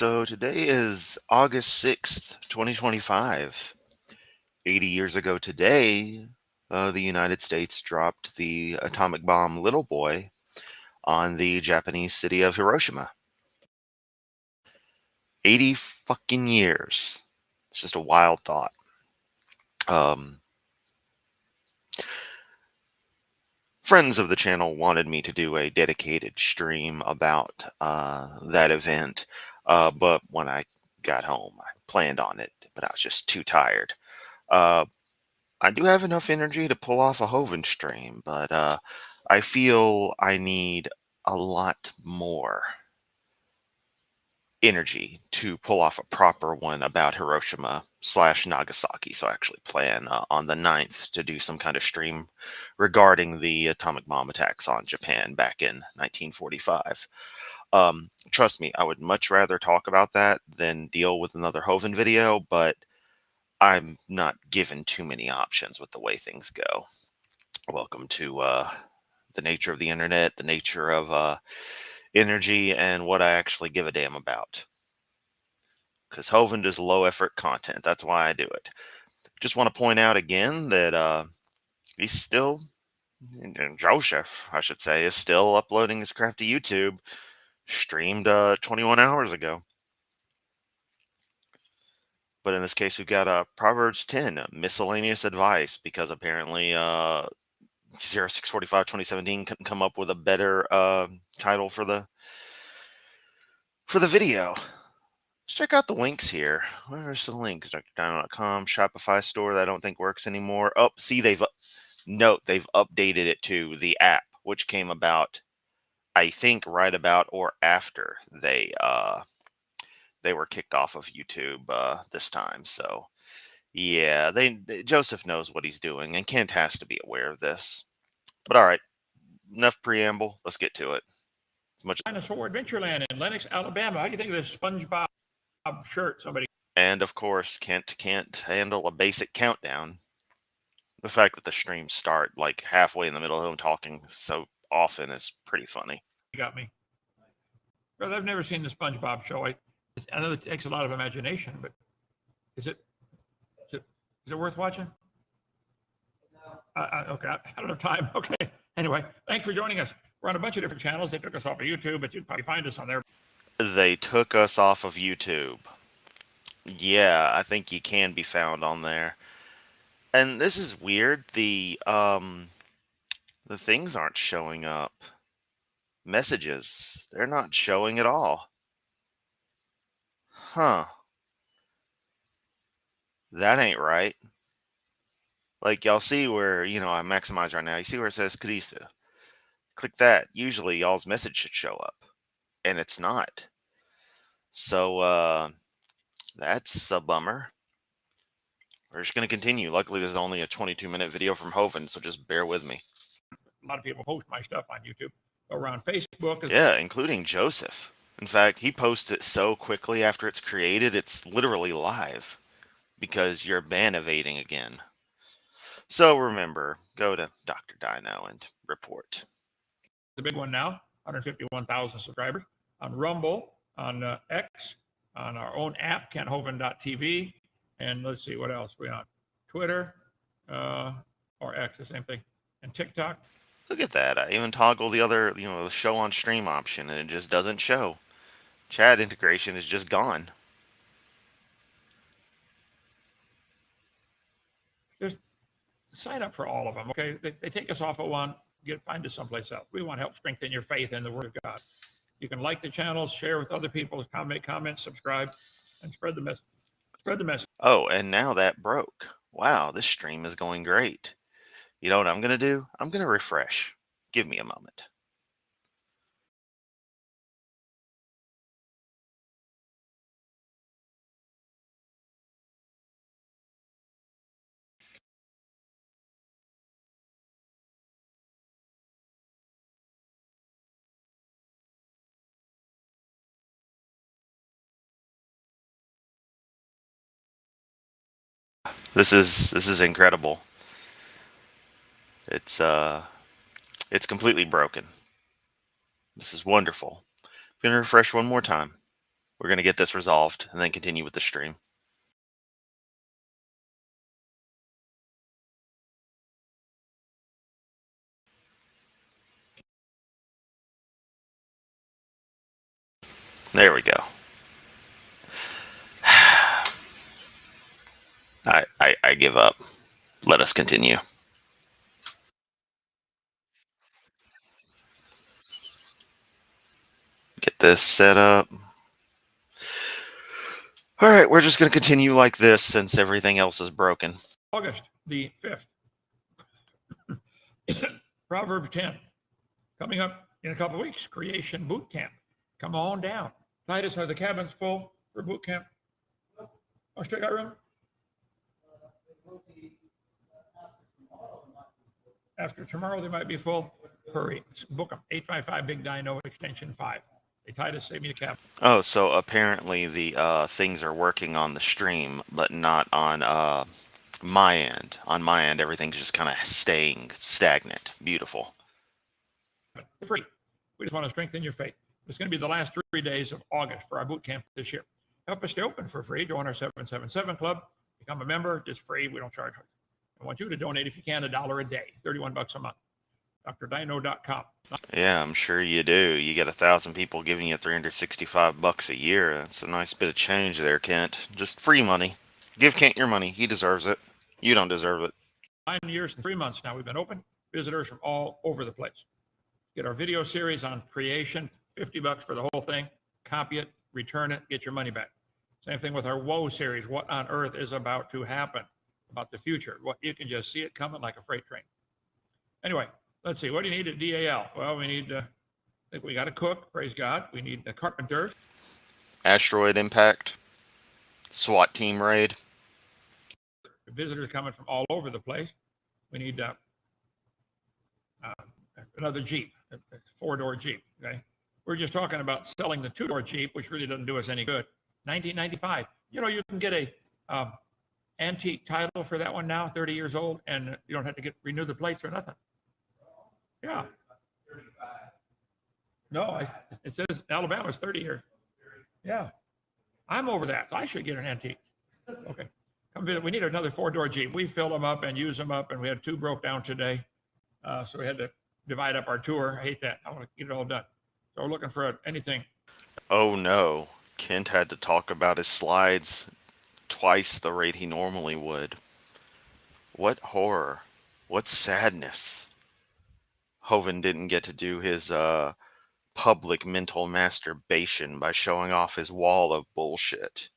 So today is August 6th, 2025. 80 years ago today, the United States dropped the atomic bomb Little Boy on the Japanese city of Hiroshima. 80 fucking years. It's just a wild thought. Um, Friends of the channel wanted me to do a dedicated stream about that event, but when I got home, I planned on it, but I was just too tired. Uh, I do have enough energy to pull off a Hoven stream, but I feel I need a lot more energy to pull off a proper one about Hiroshima slash Nagasaki. So I actually plan on the 9th to do some kind of stream regarding the atomic bomb attacks on Japan back in 1945. Trust me, I would much rather talk about that than deal with another Hoven video, but I'm not given too many options with the way things go. Welcome to the nature of the internet, the nature of energy, and what I actually give a damn about. Because Hovind is low effort content. That's why I do it. Just want to point out again that he's still, Joseph, I should say, is still uploading his crap to YouTube. Streamed 21 hours ago. But in this case, we've got Proverbs 10, miscellaneous advice, because apparently 0645 2017 couldn't come up with a better title for the video. Let's check out the links here. Where's the links? drdino.com, Shopify store that I don't think works anymore. Oh, see, they've updated it to the app, which came about, I think, right about or after they were kicked off of YouTube this time. So yeah, Joseph knows what he's doing, and Kent has to be aware of this. But all right, enough preamble. Let's get to it. Dinosaur Adventureland in Lenox, Alabama. How do you think of this SpongeBob shirt? Somebody. And of course, Kent can't handle a basic countdown. The fact that the streams start like halfway in the middle of him talking so often is pretty funny. You got me. Well, I've never seen the SpongeBob show. I know it takes a lot of imagination, but is it worth watching? Okay, I don't have time. Okay. Anyway, thanks for joining us. We're on a bunch of different channels. They took us off of YouTube, but you'd probably find us on there. They took us off of YouTube. Yeah, I think you can be found on there. And this is weird. The things aren't showing up. Messages, they're not showing at all. Huh. That ain't right. Like, y'all see where, I maximize right now. You see where it says Krista. Click that. Usually y'all's message should show up. And it's not. So, that's a bummer. We're just going to continue. Luckily, this is only a 22-minute video from Hoven, so just bear with me. A lot of people post my stuff on YouTube. Around Facebook. Yeah, including Joseph. In fact, he posts it so quickly after it's created, it's literally live. Because you're ban evading again. So remember, go to Dr. Dino and report. The big one now, 151,000 subscribers on Rumble, on X, on our own app, kenthoven.tv, and let's see what else we're on Twitter or X, the same thing, and TikTok. Look at that! I even toggle the other, the show on stream option, and it just doesn't show. Chat integration is just gone. Just sign up for all of them, okay? They take us off of one, find us someplace else. We want to help strengthen your faith in the Word of God. You can like the channel, share with other people, comment, subscribe, and spread the message. Spread the message. Oh, and now that broke. Wow, this stream is going great. You know what I'm going to do? I'm going to refresh. Give me a moment. This is incredible. It's completely broken. This is wonderful. I'm gonna refresh one more time. We're going to get this resolved and then continue with the stream. There we go. I give up. Let us continue. Get this set up. All right, we're just going to continue like this since everything else is broken. August the 5th. Proverbs 10. Coming up in a couple of weeks, Creation Boot Camp. Come on down. Titus, are the cabins full for boot camp? Oh, straight-out room? After tomorrow, they might be full. Hurry. Book them. 855 Big Dino, extension 5. Hey, Titus, save me the cap. Oh, so apparently the things are working on the stream, but not on my end. On my end, everything's just kind of staying stagnant. Beautiful. Free. We just want to strengthen your faith. It's going to be the last 3 days of August for our boot camp this year. Help us stay open for free. Join our 777 club. Become a member. It's free. We don't charge. I want you to donate, if you can, $1 a day, $31 a month. drdino.com. Yeah, I'm sure you do. You get 1,000 people giving you $365 a year. That's a nice bit of change there, Kent. Just free money. Give Kent your money. He deserves it. You don't deserve it. 9 years and 3 months now we've been open. Visitors from all over the place. Get our video series on creation, $50 for the whole thing. Copy it, return it, get your money back. Same thing with our Woe series. What on earth is about to happen? About the future. What you can just see it coming like a freight train. Anyway, let's see. What do you need at DAL? Well, we need. I think we got a cook. Praise God. We need a carpenter. Asteroid impact. SWAT team raid. Visitors coming from all over the place. We need another Jeep, a 4-door Jeep. Okay, we're just talking about selling the 2-door Jeep, which really doesn't do us any good. $19.95. You know, you can get a antique title for that one now, 30 years old, and you don't have to renew the plates or nothing. Yeah. No, it says Alabama's 30 years. Yeah. I'm over that. I should get an antique. Okay. Come visit. We need another 4-door Jeep. We fill them up and use them up, and we had 2 broke down today. So we had to divide up our tour. I hate that. I want to get it all done. So we're looking for anything. Oh no. Kent had to talk about his slides twice the rate he normally would. What horror. What sadness. Hovind didn't get to do his public mental masturbation by showing off his wall of bullshit.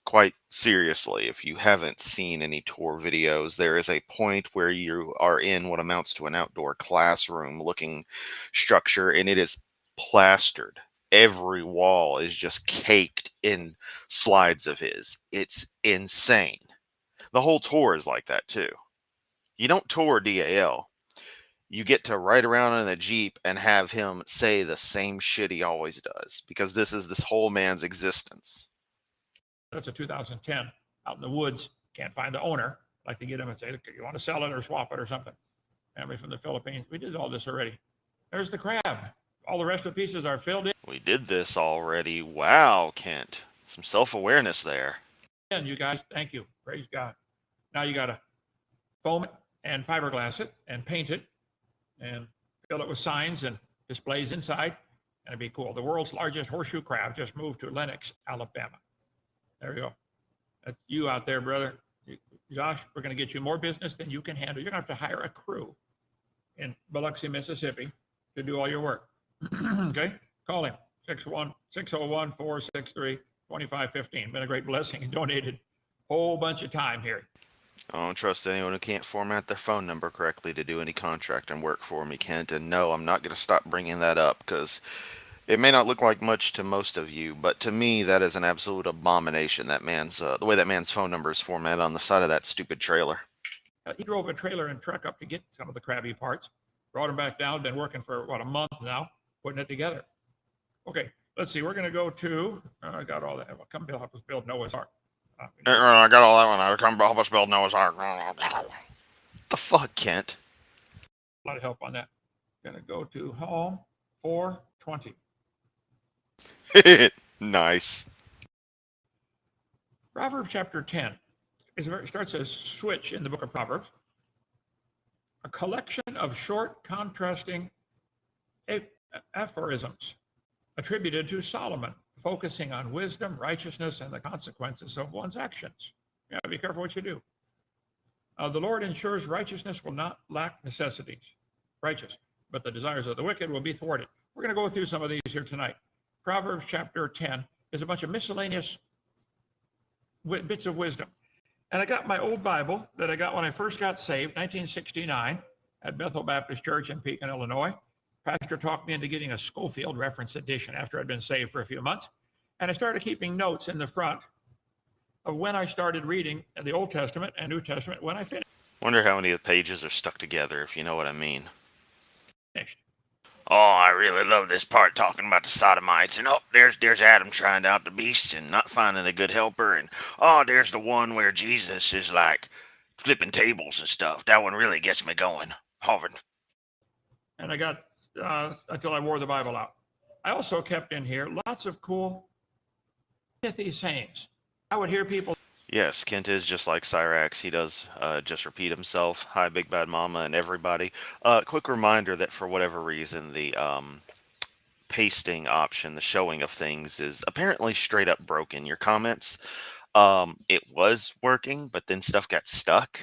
Quite seriously, if you haven't seen any tour videos, there is a point where you are in what amounts to an outdoor classroom looking structure, and it is plastered. Every wall is just caked in slides of his. It's insane. The whole tour is like that too. You don't tour DAL. You get to ride around in a Jeep and have him say the same shit he always does, because this is this whole man's existence. That's a 2010 out in the woods. Can't find the owner. I'd like to get him and say, okay, you want to sell it or swap it or something. Family from the Philippines. We did all this already. There's the crab. All the rest of the pieces are filled in. We did this already. Wow, Kent. Some self-awareness there. And you guys, thank you. Praise God. Now you got to foam it and fiberglass it and paint it and fill it with signs and displays inside. And it'd be cool. The world's largest horseshoe crab just moved to Lenox, Alabama. There you go. That's you out there, brother. Josh, we're going to get you more business than you can handle. You're going to have to hire a crew in Biloxi, Mississippi to do all your work. Okay? Call him. 601-463-2515. Been a great blessing. He donated a whole bunch of time here. I don't trust anyone who can't format their phone number correctly to do any contract and work for me, Kent. And no, I'm not going to stop bringing that up because it may not look like much to most of you, but to me, that is an absolute abomination. That man's the way that man's phone number is formatted on the side of that stupid trailer. He drove a trailer and truck up to get some of the crabby parts, brought him back down, been working for, a month now, putting it together. Okay, let's see. We're going to go to, I got all that. Come help us build Noah's Ark. I got all that one. I come help us build Noah's Ark. The fuck, Kent? A lot of help on that. Going to go to home 420. Nice. Proverbs chapter 10 starts a switch in the book of Proverbs, a collection of short, contrasting aphorisms attributed to Solomon, focusing on wisdom, righteousness, and the consequences of one's actions. Yeah, be careful what you do. The Lord ensures righteousness will not lack necessities, righteous, but the desires of the wicked will be thwarted. We're going to go through some of these here tonight. Proverbs chapter 10 is a bunch of miscellaneous bits of wisdom. And I got my old Bible that I got when I first got saved, 1969, at Bethel Baptist Church in Pekin, Illinois. Pastor talked me into getting a Schofield reference edition after I'd been saved for a few months. And I started keeping notes in the front of when I started reading the Old Testament and New Testament when I finished. Wonder how many of the pages are stuck together, if you know what I mean. Oh, I really love this part talking about the sodomites, and oh, there's Adam trying out the beast and not finding a good helper, and oh, there's the one where Jesus is like flipping tables and stuff. That one really gets me going. Harvard. And I got until I wore the Bible out. I also kept in here lots of cool pithy sayings. I would hear people. Yes, Kent is just like Cyrax. He does just repeat himself. Hi, Big Bad Mama, and everybody. Quick reminder that for whatever reason, the pasting option, the showing of things, is apparently straight up broken. Your comments, it was working, but then stuff got stuck,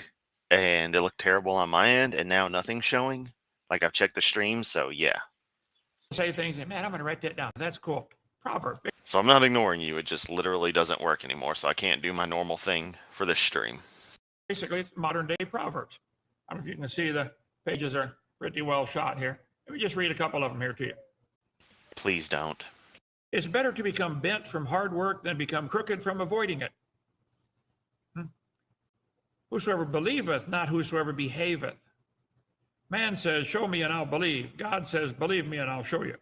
and it looked terrible on my end, and now nothing's showing. Like, I've checked the stream, so yeah. Say things, and man, I'm going to write that down. That's cool. Proverb. So I'm not ignoring you. It just literally doesn't work anymore, so I can't do my normal thing for this stream. Basically, it's modern day Proverbs. I don't know if you can see the pages are pretty well shot here. Let me just read a couple of them here to you. Please don't. It's better to become bent from hard work than become crooked from avoiding it. Whosoever believeth, not whosoever behaveth. Man says, show me and I'll believe. God says, believe me and I'll show you.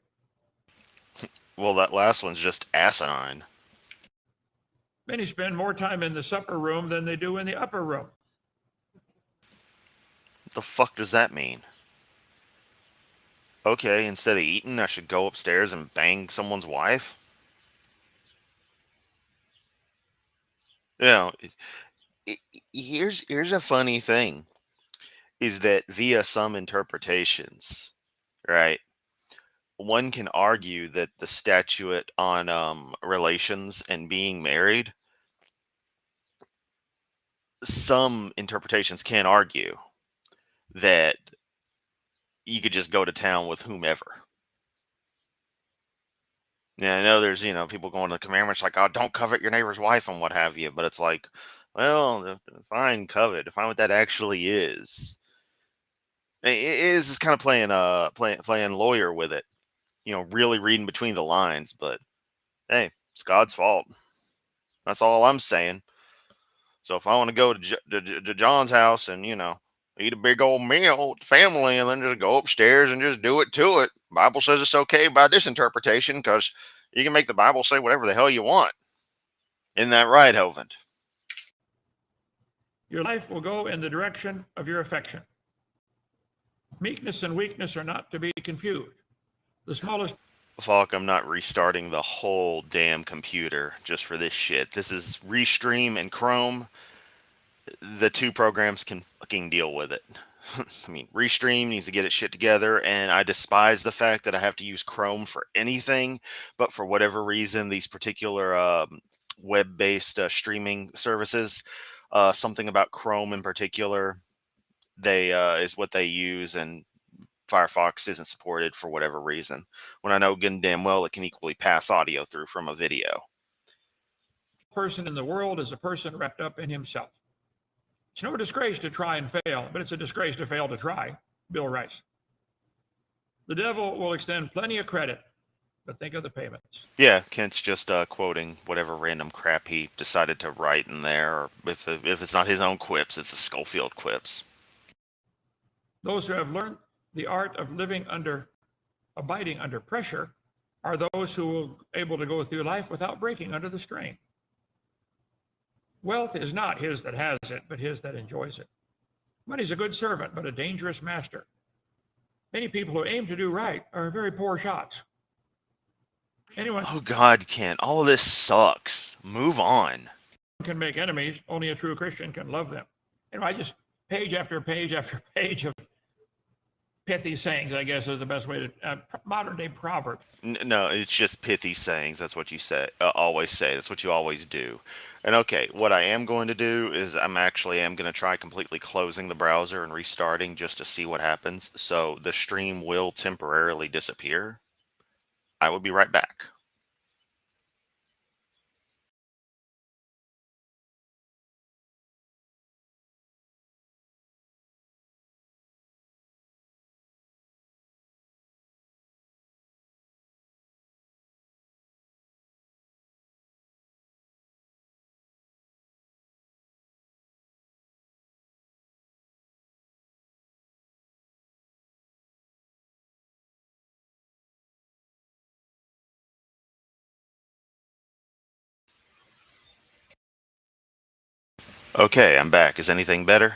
Well, that last one's just asinine. Many spend more time in the supper room than they do in the upper room. What the fuck does that mean? Okay, instead of eating, I should go upstairs and bang someone's wife? You know, here's a funny thing, is that via some interpretations, right, one can argue that the statute on relations and being married, some interpretations can argue that you could just go to town with whomever. Yeah, I know there's, people going to the commandments like, oh, don't covet your neighbor's wife and what have you. But it's like, well, define covet, define what that actually is. It is kind of playing lawyer with it, really reading between the lines. But hey, it's God's fault. That's all I'm saying. So if I want to go to John's house and, eat a big old meal with the family and then just go upstairs and just do it to it, Bible says it's okay by this interpretation because you can make the Bible say whatever the hell you want. Isn't that right, Hovent? Your life will go in the direction of your affection. Meekness and weakness are not to be confused. The smallest. Fuck, I'm not restarting the whole damn computer just for this shit. This is Restream and Chrome. The two programs can fucking deal with it. I mean, Restream needs to get its shit together, and I despise the fact that I have to use Chrome for anything, but for whatever reason, these particular web-based streaming services, something about Chrome in particular, they is what they use, and Firefox isn't supported for whatever reason, when I know good and damn well it can equally pass audio through from a video. Person in the world is a person wrapped up in himself. It's no disgrace to try and fail, but it's a disgrace to fail to try. Bill Rice. The devil will extend plenty of credit, but think of the payments. Yeah, Kent's just quoting whatever random crap he decided to write in there, or if it's not his own quips, it's the Schofield quips. Those who have learned the art of abiding under pressure are those who are able to go through life without breaking under the strain. Wealth is not his that has it, but his that enjoys it. Money's a good servant, but a dangerous master. Many people who aim to do right are very poor shots. Anyone Oh God, Kent, all of this sucks. Move on. can make enemies. Only a true Christian can love them. I just page after page after page of pithy sayings, I guess, is the best way to modern day proverbs. No, it's just pithy sayings. That's what you say. Always say. That's what you always do. And okay, what I am going to do is am going to try completely closing the browser and restarting just to see what happens. So the stream will temporarily disappear. I will be right back. Okay, I'm back. Is anything better?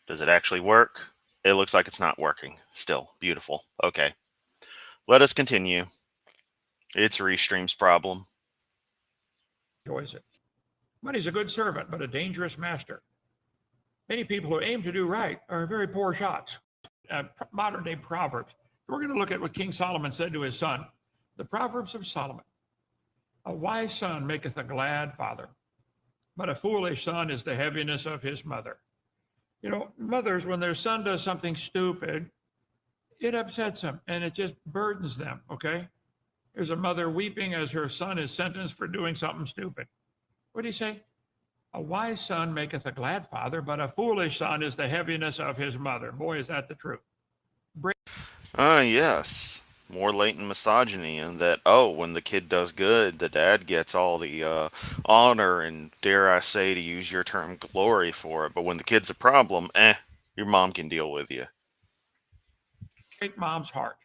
Does it actually work? It looks like it's not working. Still, beautiful. Okay. Let us continue. It's Restream's problem. Enjoys it. Money's a good servant, but a dangerous master. Many people who aim to do right are very poor shots. Modern day proverbs. We're going to look at what King Solomon said to his son. The Proverbs of Solomon. A wise son maketh a glad father, but a foolish son is the heaviness of his mother. Mothers, when their son does something stupid, it upsets them and it just burdens them, okay? There's a mother weeping as her son is sentenced for doing something stupid. What do you say? A wise son maketh a glad father, but a foolish son is the heaviness of his mother. Boy, is that the truth. Yes. More latent misogyny, and that, when the kid does good, the dad gets all the honor and, dare I say, to use your term, glory for it. But when the kid's a problem, your mom can deal with you. Great mom's heart.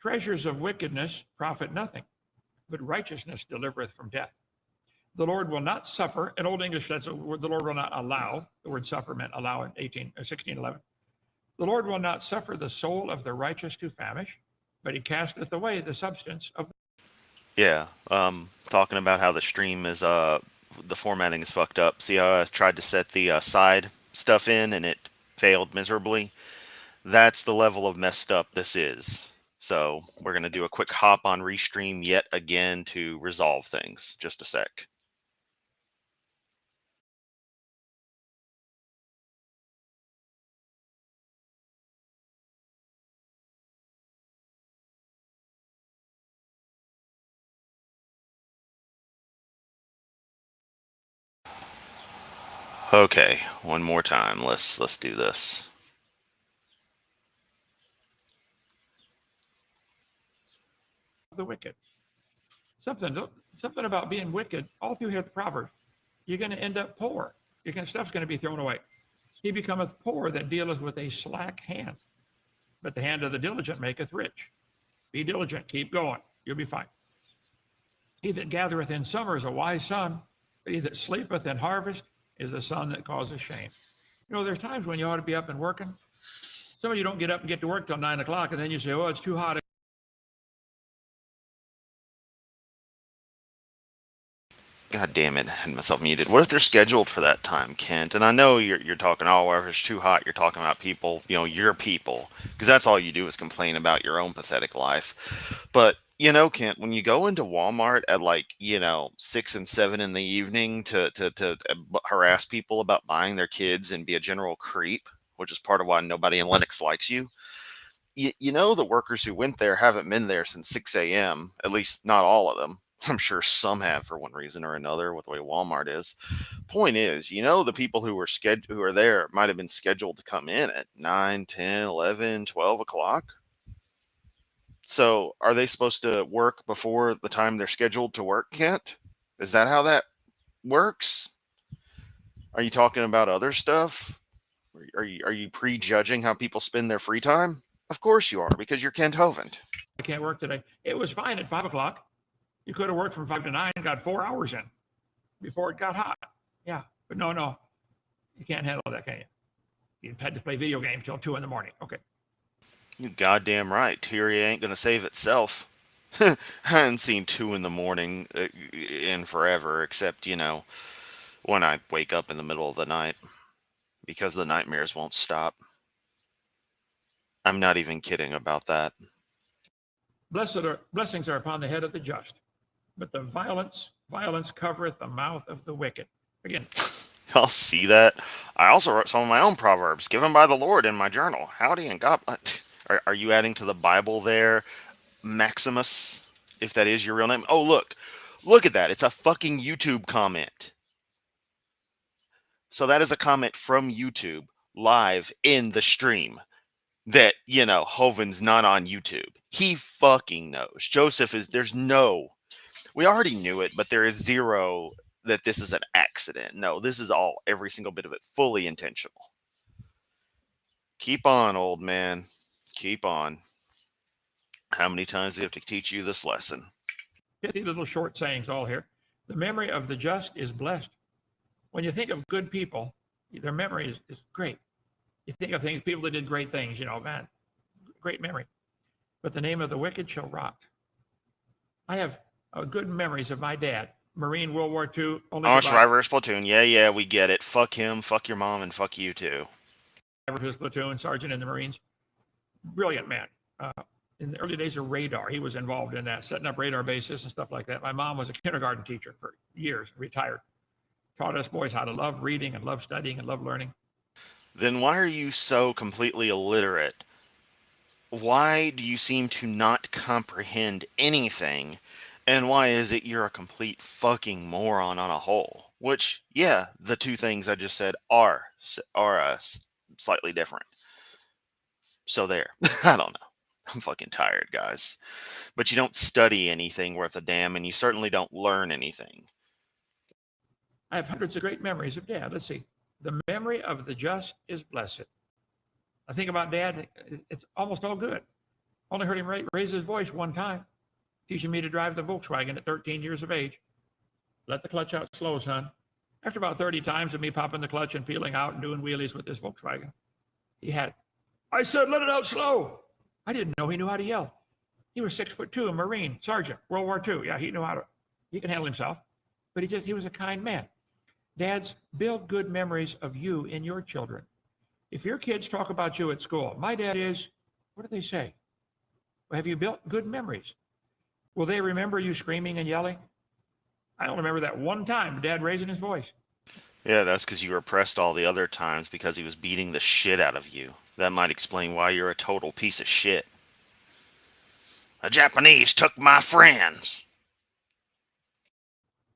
Treasures of wickedness profit nothing, but righteousness delivereth from death. The Lord will not suffer. In Old English, that's a word. The Lord will not allow. The word suffer meant allow in 1611. The Lord will not suffer the soul of the righteous to famish, but he casteth away the substance of. Yeah. Talking about how the stream is, the formatting is fucked up. See how I tried to set the side stuff in and it failed miserably? That's the level of messed up this is. So we're going to do a quick hop on Restream yet again to resolve things. Just a sec. Okay, one more time. Let's do this. The wicked. Something about being wicked all through here the Proverbs. You're going to end up poor. Stuff's going to be thrown away. He becometh poor that dealeth with a slack hand, but the hand of the diligent maketh rich. Be diligent, keep going, you'll be fine. He that gathereth in summer is a wise son, but he that sleepeth in harvest is a son that causes shame. There's times when you ought to be up and working. Some of you don't get up and get to work till 9 o'clock, and then you say, oh, it's too hot. God damn it, I had myself muted. What if they're scheduled for that time, Kent? And I know you're talking, if it's too hot, you're talking about people, your people, because that's all you do is complain about your own pathetic life. But Kent, when you go into Walmart at 6 and 7 in the evening to harass people about buying their kids and be a general creep, which is part of why nobody in Linux likes you. The workers who went there haven't been there since 6 a.m. At least not all of them. I'm sure some have for one reason or another with the way Walmart is. Point is, the people who are there might have been scheduled to come in at 9, 10, 11, 12 o'clock. So are they supposed to work before the time they're scheduled to work, Kent? Is that how that works? Are you talking about other stuff? Are you prejudging how people spend their free time? Of course you are, because you're Kent Hovind. I can't work today. It was fine at 5 o'clock. You could have worked from 5 to 9 and got 4 hours in before it got hot. Yeah, but no, you can't handle that, can you? You had to play video games till 2 in the morning. Okay. You goddamn right. Tyria ain't gonna save itself. I hadn't seen 2 in the morning in forever, except, when I wake up in the middle of the night because the nightmares won't stop. I'm not even kidding about that. Blessings are upon the head of the just, but the violence covereth the mouth of the wicked. Again, I'll see that. I also wrote some of my own proverbs given by the Lord in my journal. Howdy and God. Are you adding to the Bible there, Maximus? If that is your real name. Oh, look at that. It's a fucking YouTube comment. So that is a comment from YouTube live in the stream. That, Hoven's not on YouTube. He fucking knows. Joseph there's no, we already knew it, but there is zero that this is an accident. No, this is all, every single bit of it, fully intentional. Keep on, old man. Keep on. How many times do we have to teach you this lesson? 50 little short sayings all here. The memory of the just is blessed. When you think of good people, their memory is great. You think of people that did great things, man, great memory. But the name of the wicked shall rot. I have good memories of my dad, Marine, World War II. Oh, survivor platoon. Yeah, we get it. Fuck him, fuck your mom, and fuck you too. Survivor his platoon, sergeant in the Marines. Brilliant man. In the early days of radar, he was involved in that, setting up radar bases and stuff like that. My mom was a kindergarten teacher for years, retired. Taught us boys how to love reading and love studying and love learning. Then why are you so completely illiterate? Why do you seem to not comprehend anything? And why is it you're a complete fucking moron on a whole? Which, yeah, the two things I just said are slightly different. So there. I don't know. I'm fucking tired, guys. But you don't study anything worth a damn, and you certainly don't learn anything. I have hundreds of great memories of Dad. Let's see. The memory of the just is blessed. I think about Dad, it's almost all good. Only heard him raise his voice one time, teaching me to drive the Volkswagen at 13 years of age. Let the clutch out slow, son. After about 30 times of me popping the clutch and peeling out and doing wheelies with this Volkswagen, he had it. I said, let it out slow. I didn't know he knew how to yell. He was 6'2", a Marine, sergeant, World War II. Yeah, he can handle himself. But he was a kind man. Dads, build good memories of you in your children. If your kids talk about you at school, my dad is, what do they say? Well, have you built good memories? Will they remember you screaming and yelling? I don't remember that one time Dad raising his voice. Yeah, that's because you repressed all the other times because he was beating the shit out of you. That might explain why you're a total piece of shit. The Japanese took my friends.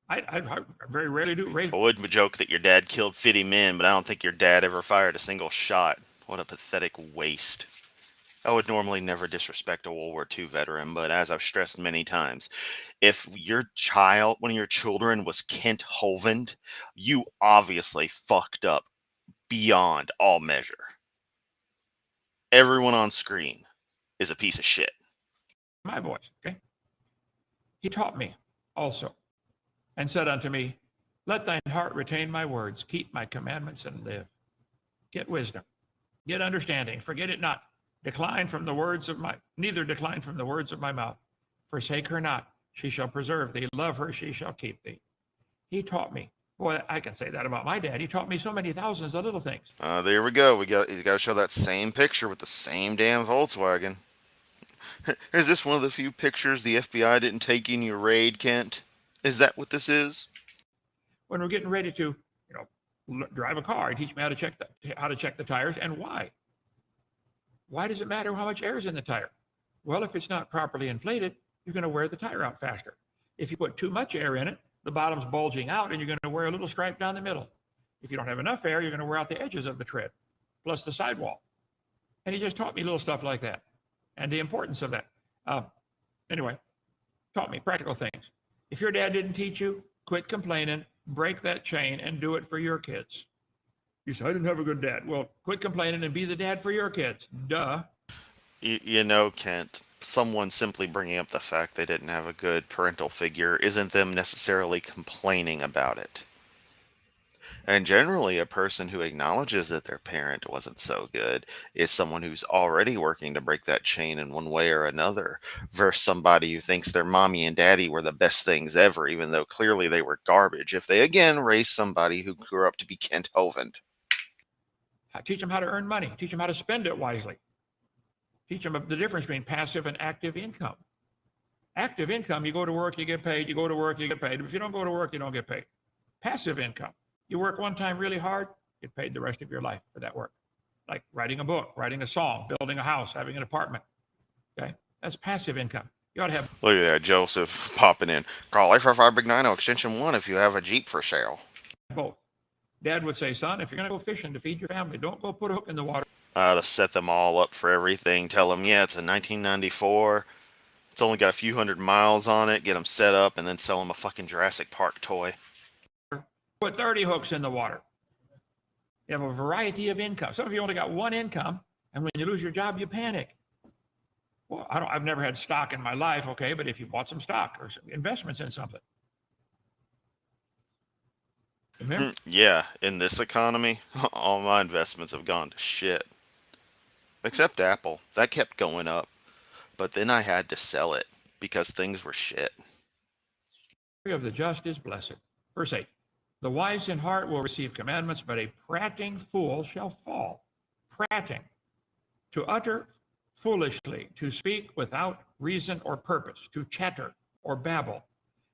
I very rarely do raise. I would joke that your dad killed 50 men, but I don't think your dad ever fired a single shot. What a pathetic waste. I would normally never disrespect a World War II veteran, but as I've stressed many times, if one of your children was Kent Hovind, you obviously fucked up beyond all measure. Everyone on screen is a piece of shit. My voice, okay? He taught me also, and said unto me, let thine heart retain my words, keep my commandments and live. Get wisdom, get understanding, forget it not. Neither decline from the words of my mouth. Forsake her not, she shall preserve thee. Love her, she shall keep thee. He taught me. Boy, I can say that about my dad. He taught me so many thousands of little things. There we go. He's got to show that same picture with the same damn Volkswagen. Is this one of the few pictures the FBI didn't take in your raid, Kent? Is that what this is? When we're getting ready to, drive a car, he teach me how to check the tires and why. Why does it matter how much air is in the tire? Well, if it's not properly inflated, you're going to wear the tire out faster. If you put too much air in it, the bottom's bulging out and you're going to wear a little stripe down the middle. If you don't have enough air, you're going to wear out the edges of the tread, plus the sidewall. And he just taught me little stuff like that and the importance of that. Anyway, taught me practical things. If your dad didn't teach you, quit complaining, break that chain, and do it for your kids. You say, I didn't have a good dad. Well, quit complaining and be the dad for your kids. Duh. Kent, someone simply bringing up the fact they didn't have a good parental figure isn't them necessarily complaining about it. And generally, a person who acknowledges that their parent wasn't so good is someone who's already working to break that chain in one way or another, versus somebody who thinks their mommy and daddy were the best things ever, even though clearly they were garbage, if they again raise somebody who grew up to be Kent Hovind. Teach them how to earn money. Teach them how to spend it wisely. Teach them the difference between passive and active income. Active income, you go to work, you get paid. You go to work, you get paid. If you don't go to work, you don't get paid. Passive income, you work one time really hard, get paid the rest of your life for that work. Like writing a book, writing a song, building a house, having an apartment. Okay, that's passive income. You ought to have Look at that, Joseph popping in. Call 845-BIG-90 extension 1 if you have a Jeep for sale. both. Dad would say, son, if you're going to go fishing to feed your family, don't go put a hook in the water. To set them all up for everything. Tell them, yeah, it's a 1994. It's only got a few hundred miles on it. Get them set up and then sell them a fucking Jurassic Park toy. Put 30 hooks in the water. You have a variety of income. Some of you only got one income, and when you lose your job, you panic. Well, I've never had stock in my life, okay, but if you bought some stock or some investments in something. Remember? Yeah, in this economy, all my investments have gone to shit. Except Apple. That kept going up. But then I had to sell it because things were shit. Of the just is blessed. Verse 8. The wise in heart will receive commandments, but a prating fool shall fall. Prating. To utter foolishly, to speak without reason or purpose, to chatter or babble.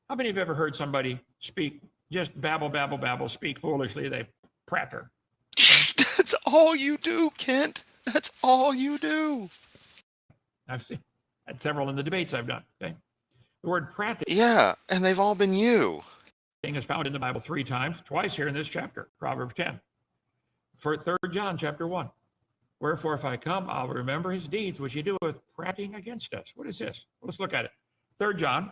How many of you have ever heard somebody speak, just babble, babble, babble, speak foolishly? They pratter. That's all you do, Kent. That's all you do. I've seen several in the debates I've done. Okay, the word prating. Yeah, and they've all been you. Is found in the Bible 3 times, twice here in this chapter, Proverbs 10. For 3 John chapter 1. Wherefore, if I come, I'll remember his deeds, which he doeth prating against us. What is this? Well, let's look at it. 3 John,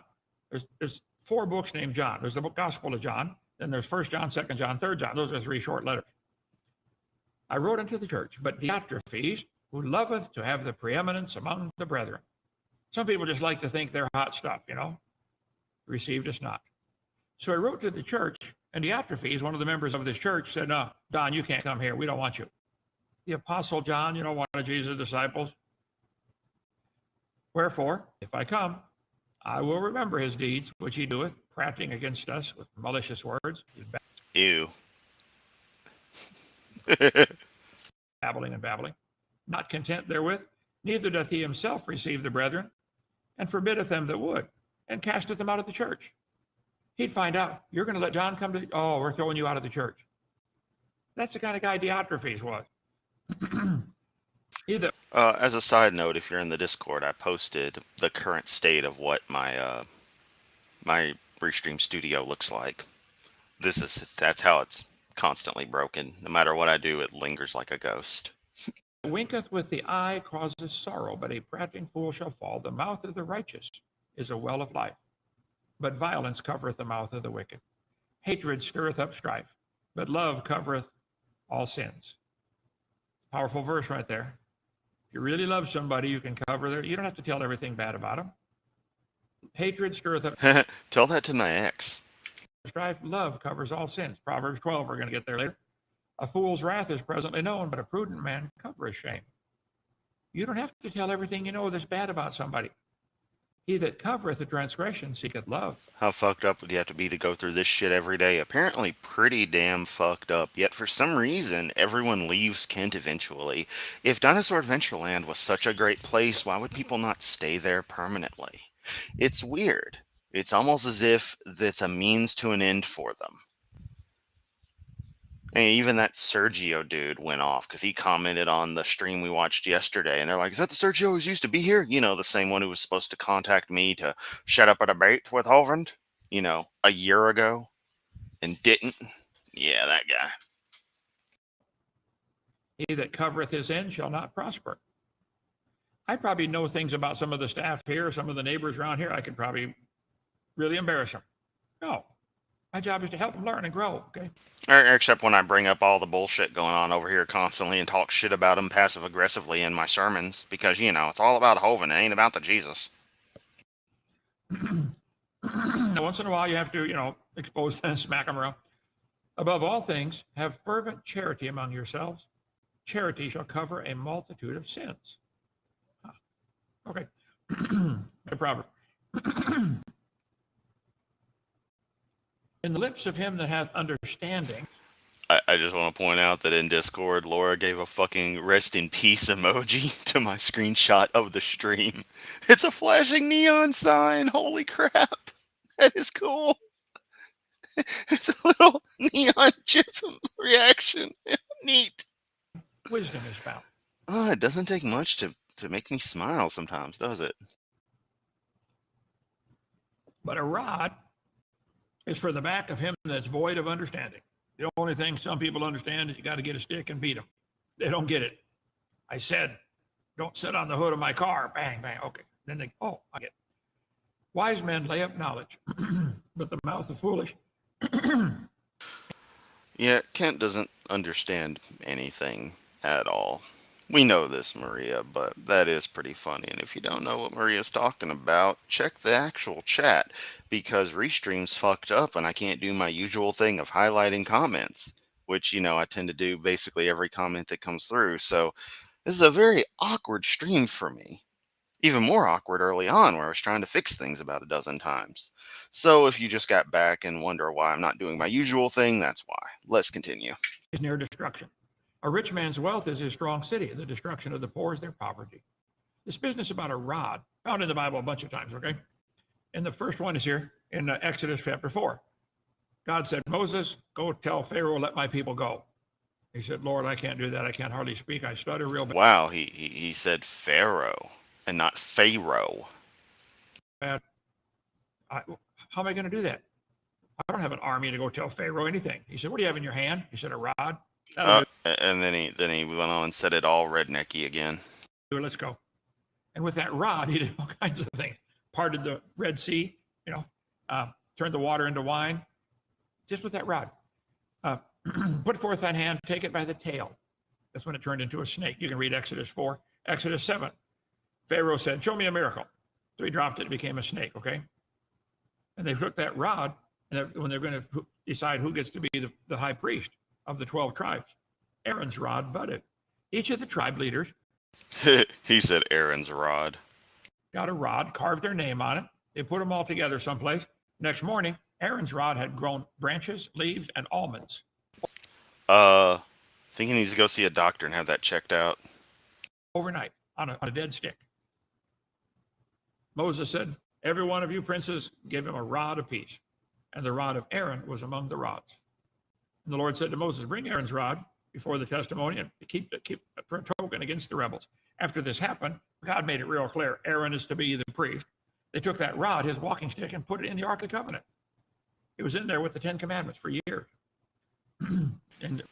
there's 4 books named John. There's the book Gospel of John, then there's 1 John, 2 John, 3 John. Those are 3 short letters. I wrote unto the church, but Diotrephes, who loveth to have the preeminence among the brethren. Some people just like to think they're hot stuff, Received us not. So I wrote to the church, and Diotrephes, one of the members of this church, said, no, Don, you can't come here. We don't want you. The Apostle John, one of Jesus' disciples. Wherefore, if I come, I will remember his deeds, which he doeth, prating against us with malicious words. Ew. Babbling and babbling. Not content therewith, neither doth he himself receive the brethren, and forbiddeth them that would, and casteth them out of the church. He'd find out, you're going to let John come to, we're throwing you out of the church. That's the kind of guy Diotrephes was. As a side note, if you're in the Discord, I posted the current state of what my my Restream studio looks like. That's how it's constantly broken. No matter what I do, it lingers like a ghost. Winketh with the eye causes sorrow, but a prating fool shall fall. The mouth of the righteous is a well of life, but violence covereth the mouth of the wicked. Hatred stirreth up strife, but love covereth all sins. Powerful verse right there. If you really love somebody, you can cover their, you don't have to tell everything bad about them. Hatred stirreth up. Tell that to my ex. Strife, love covers all sins. Proverbs 12, we're going to get there later. A fool's wrath is presently known, but a prudent man covereth shame. You don't have to tell everything you know that's bad about somebody. He that covereth a transgression seeketh love. How fucked up would you have to be to go through this shit every day? Apparently pretty damn fucked up, yet for some reason, everyone leaves Kent eventually. If Dinosaur Adventureland was such a great place, why would people not stay there permanently? It's weird. It's almost as if that's a means to an end for them. And even that Sergio dude went off because he commented on the stream we watched yesterday. And they're like, is that the Sergio who used to be here? The same one who was supposed to contact me to shut up a debate with Hovind, a year ago and didn't. Yeah, that guy. He that covereth his end shall not prosper. I probably know things about some of the staff here, some of the neighbors around here. I could probably really embarrass them. No. My job is to help them learn and grow, okay? Except when I bring up all the bullshit going on over here constantly and talk shit about them passive-aggressively in my sermons. Because, it's all about Hovind. It ain't about the Jesus. Once in a while, you have to, expose them and smack them around. Above all things, have fervent charity among yourselves. Charity shall cover a multitude of sins. Huh. Okay. A proverb. In the lips of him that hath understanding. I just want to point out that in Discord, Laura gave a fucking rest in peace emoji to my screenshot of the stream. It's a flashing neon sign. Holy crap. That is cool. It's a little neon chip reaction. Neat. Wisdom is found. Oh, it doesn't take much to make me smile sometimes, does it? But a rod is for the back of him that's void of understanding. The only thing some people understand is you got to get a stick and beat them. They don't get it. I said, don't sit on the hood of my car. Bang, bang. Okay. Then they, oh, I get it. Wise men lay up knowledge, but the mouth of foolish. Yeah, Kent doesn't understand anything at all. We know this, Maria, but that is pretty funny. And if you don't know what Maria's talking about, check the actual chat, because Restream's fucked up and I can't do my usual thing of highlighting comments, which, you know, I tend to do basically every comment that comes through. So this is a very awkward stream for me. Even more awkward early on, where I was trying to fix things about a dozen times. So if you just got back and wonder why I'm not doing my usual thing, that's why. Let's continue. Is near destruction. A rich man's wealth is his strong city. The destruction of the poor is their poverty. This business about a rod, found in the Bible a bunch of times, okay? And the first one is here in Exodus chapter 4. God said, Moses, go tell Pharaoh, let my people go. He said, Lord, I can't do that. I can't hardly speak. I stutter real bad. Wow, he said Pharaoh and not Pharaoh. How am I going to do that? I don't have an army to go tell Pharaoh anything. He said, what do you have in your hand? He said, a rod. And then he went on and said it all rednecky again. Let's go. And with that rod, he did all kinds of things. Parted the Red Sea, you know, turned the water into wine, just with that rod. Put forth thine hand, take it by the tail. That's when it turned into a snake. You can read Exodus 4. Exodus 7. Pharaoh said, show me a miracle. So he dropped it, it became a snake, okay? And they took that rod, and when they're going to decide who gets to be the high priest of the 12 tribes, Aaron's rod budded. Each of the tribe leaders. He said Aaron's rod. Got a rod, carved their name on it. They put them all together someplace. Next morning, Aaron's rod had grown branches, leaves, and almonds. Think he needs to go see a doctor and have that checked out. Overnight, on a dead stick. Moses said, every one of you princes, give him a rod apiece. And the rod of Aaron was among the rods. And the Lord said to Moses, bring Aaron's rod before the testimony and keep it for a token against the rebels. After this happened, God made it real clear. Aaron is to be the priest. They took that rod, his walking stick, and put it in the Ark of the Covenant. It was in there with the 10 Commandments for years. And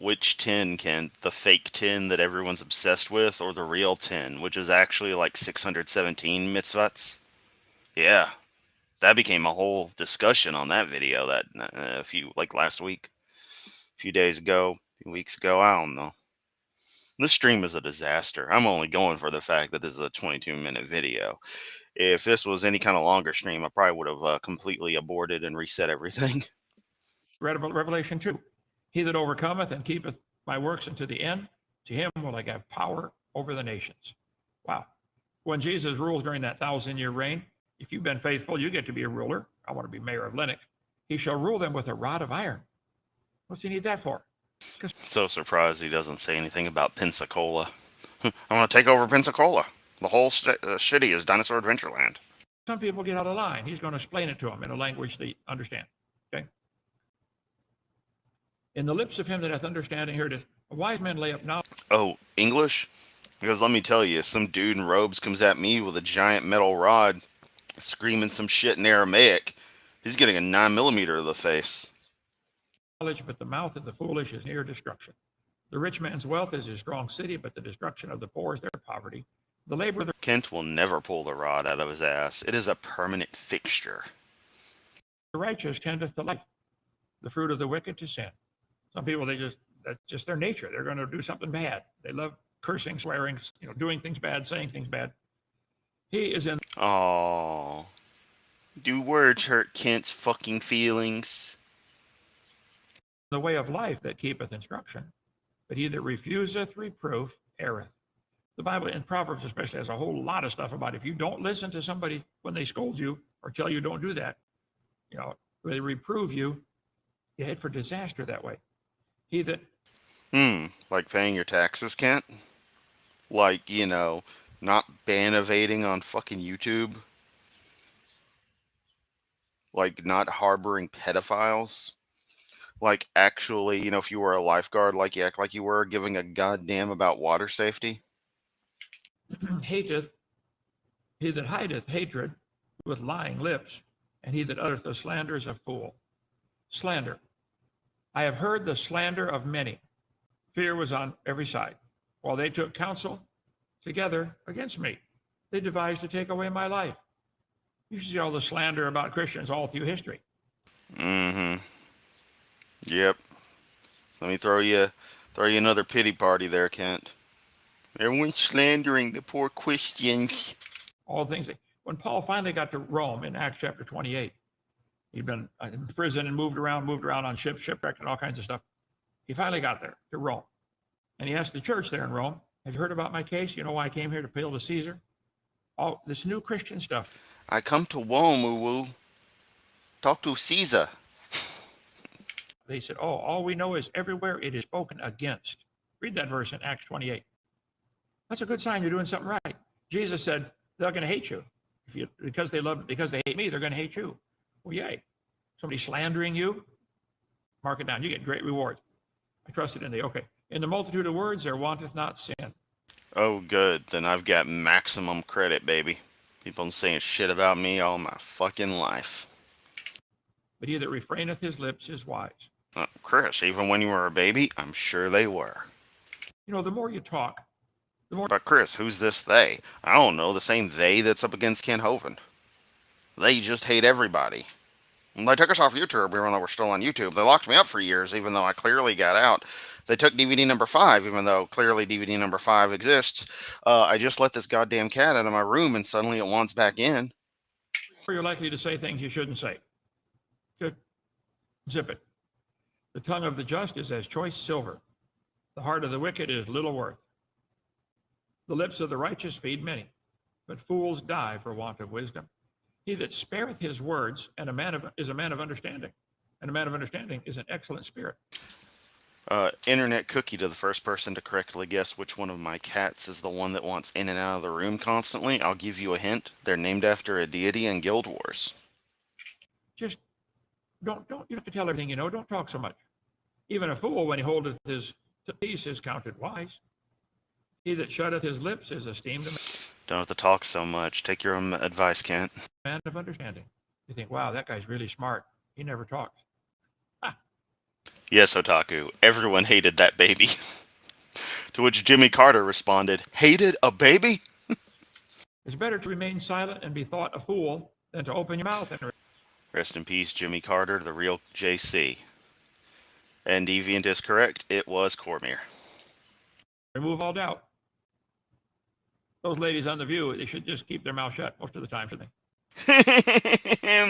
which 10, Ken? The fake 10 that everyone's obsessed with, or the real 10, which is actually like 617 mitzvahs? Yeah, that became a whole discussion on that video that last week, a few days ago, a few weeks ago. I don't know. This stream is a disaster. I'm only going for the fact that this is a 22-minute video. If this was any kind of longer stream, I probably would have completely aborted and reset everything. Revelation 2. He that overcometh and keepeth my works unto the end, to him will I give power over the nations. Wow. When Jesus rules during that 1,000-year reign, if you've been faithful, you get to be a ruler. I want to be mayor of Lenox. He shall rule them with a rod of iron. What's he need that for? So surprised he doesn't say anything about Pensacola. I want to take over Pensacola. The whole city is Dinosaur Adventureland. Some people get out of line. He's going to explain it to them in a language they understand. Okay? In the lips of him that hath understanding, here it is. A wise man lay up knowledge. Oh, English? Because let me tell you, some dude in robes comes at me with a giant metal rod, screaming some shit in Aramaic. He's getting a 9mm to the face. But the mouth of the foolish is near destruction. The rich man's wealth is his strong city, but the destruction of the poor is their poverty. The labor of the Kent will never pull the rod out of his ass. It is a permanent fixture. righteous tendeth to life. The fruit of the wicked to sin. Some people, that's just their nature. They're going to do something bad. They love cursing, swearing, doing things bad, saying things bad. He is in. Oh, do words hurt Kent's fucking feelings? the way of life that keepeth instruction, but he that refuseth reproof erreth. The Bible, in Proverbs especially, has a whole lot of stuff about if you don't listen to somebody when they scold you or tell you don't do that, when they reprove you, you head for disaster that way. He that Like paying your taxes, Kent? Like, not ban evading on fucking YouTube? Like, not harboring pedophiles? Like, actually, if you were a lifeguard, like you act like you were, giving a goddamn about water safety? hateth, he that hideth hatred with lying lips, and he that uttereth the slander is a fool. Slander. I have heard the slander of many. Fear was on every side. While they took counsel together against me, they devised to take away my life. You should see all the slander about Christians all through history. Mm-hmm. Yep. Let me throw you another pity party there, Kent. Everyone's slandering the poor Christians. All things. When Paul finally got to Rome in Acts chapter 28, he'd been in prison and moved around on ships, shipwrecked, and all kinds of stuff. He finally got there to Rome. And he asked the church there in Rome, have you heard about my case? You know why I came here to appeal to Caesar? All this new Christian stuff. I come to Rome, woo-woo. Talk to Caesar. They said, all we know is everywhere it is spoken against. Read that verse in Acts 28. That's a good sign you're doing something right. Jesus said, they're going to hate you. Because they hate me, they're going to hate you. Well, yay. Somebody slandering you, mark it down. You get great rewards. I trusted in thee. Okay. In the multitude of words, there wanteth not sin. Oh, good. Then I've got maximum credit, baby. People been saying shit about me all my fucking life. But he that refraineth his lips is wise. Chris, even when you were a baby, I'm sure they were. The more you talk, the more. But Chris, who's this they? I don't know, the same they that's up against Ken Hovind. They just hate everybody. When they took us off YouTube, even though we're still on YouTube, they locked me up for years, even though I clearly got out. They took DVD number 5, even though clearly DVD number 5 exists. I just let this goddamn cat out of my room, and suddenly it wants back in. You're likely to say things you shouldn't say. Just zip it. The tongue of the just is as choice silver. The heart of the wicked is little worth. The lips of the righteous feed many, but fools die for want of wisdom. He that spareth his words is a man of understanding, and a man of understanding is an excellent spirit. Internet cookie to the first person to correctly guess which one of my cats is the one that wants in and out of the room constantly. I'll give you a hint. They're named after a deity in Guild Wars. Just don't you have to tell everything you know. Don't talk so much. Even a fool, when he holdeth his peace, is counted wise. He that shutteth his lips is esteemed a Don't have to talk so much. Take your own advice, Kent. man of understanding. You think, wow, that guy's really smart. He never talks. Yes, Otaku. Everyone hated that baby. To which Jimmy Carter responded, hated a baby? It's better to remain silent and be thought a fool than to open your mouth and. Rest in peace, Jimmy Carter, the real JC. And Deviant is correct. It was Cormier. Remove all doubt. Those ladies on The View, they should just keep their mouth shut most of the time, shouldn't they?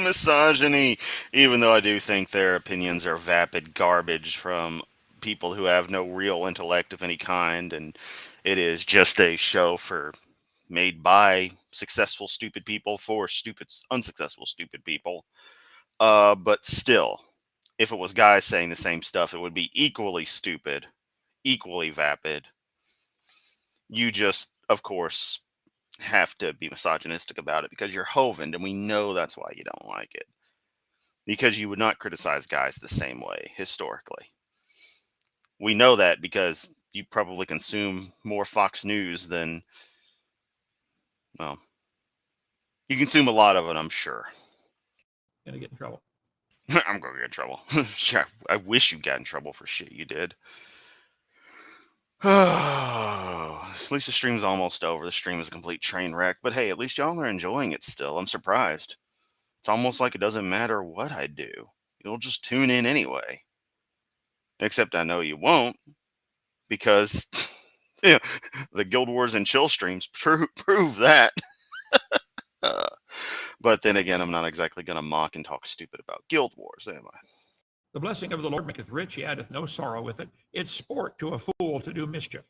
Misogyny. Even though I do think their opinions are vapid garbage from people who have no real intellect of any kind, and it is just a show made by successful stupid people for unsuccessful stupid people. But still, if it was guys saying the same stuff, it would be equally stupid, equally vapid. You just, of course, have to be misogynistic about it because you're Hovind, and we know that's why you don't like it. Because you would not criticize guys the same way, historically. We know that because you probably consume more Fox News than, well, you consume a lot of it, I'm sure. Gonna get in trouble. I'm gonna get in trouble. Sure, I wish you got in trouble for shit you did. At least the stream's almost over. The stream is a complete train wreck. But hey, at least y'all are enjoying it still. I'm surprised. It's almost like it doesn't matter what I do. You'll just tune in anyway. Except I know you won't. Because the Guild Wars and Chill streams prove that. But then again, I'm not exactly going to mock and talk stupid about Guild Wars, am I? The blessing of the Lord maketh rich, he addeth no sorrow with it. It's sport to a fool to do mischief.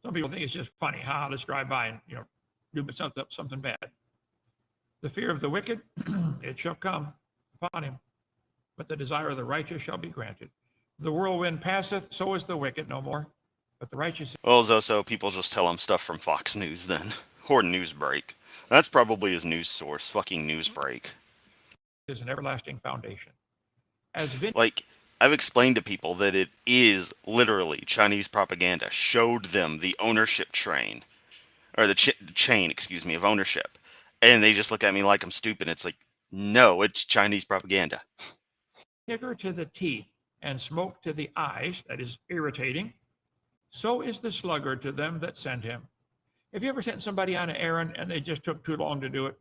Some people think it's just funny. Let's drive by and, do something bad. The fear of the wicked, it shall come upon him, but the desire of the righteous shall be granted. The whirlwind passeth, so is the wicked no more, but the righteous. Well, Zoso, people just tell him stuff from Fox News then. Or Newsbreak. That's probably his news source. Fucking Newsbreak. Is an everlasting foundation. Like, I've explained to people that it is literally Chinese propaganda. Showed them the ownership train. Or the chain, excuse me, of ownership. And they just look at me like I'm stupid. It's like, no, it's Chinese propaganda. Vinegar to the teeth and smoke to the eyes, that is irritating, so is the sluggard to them that send him. Have you ever sent somebody on an errand and they just took too long to do it?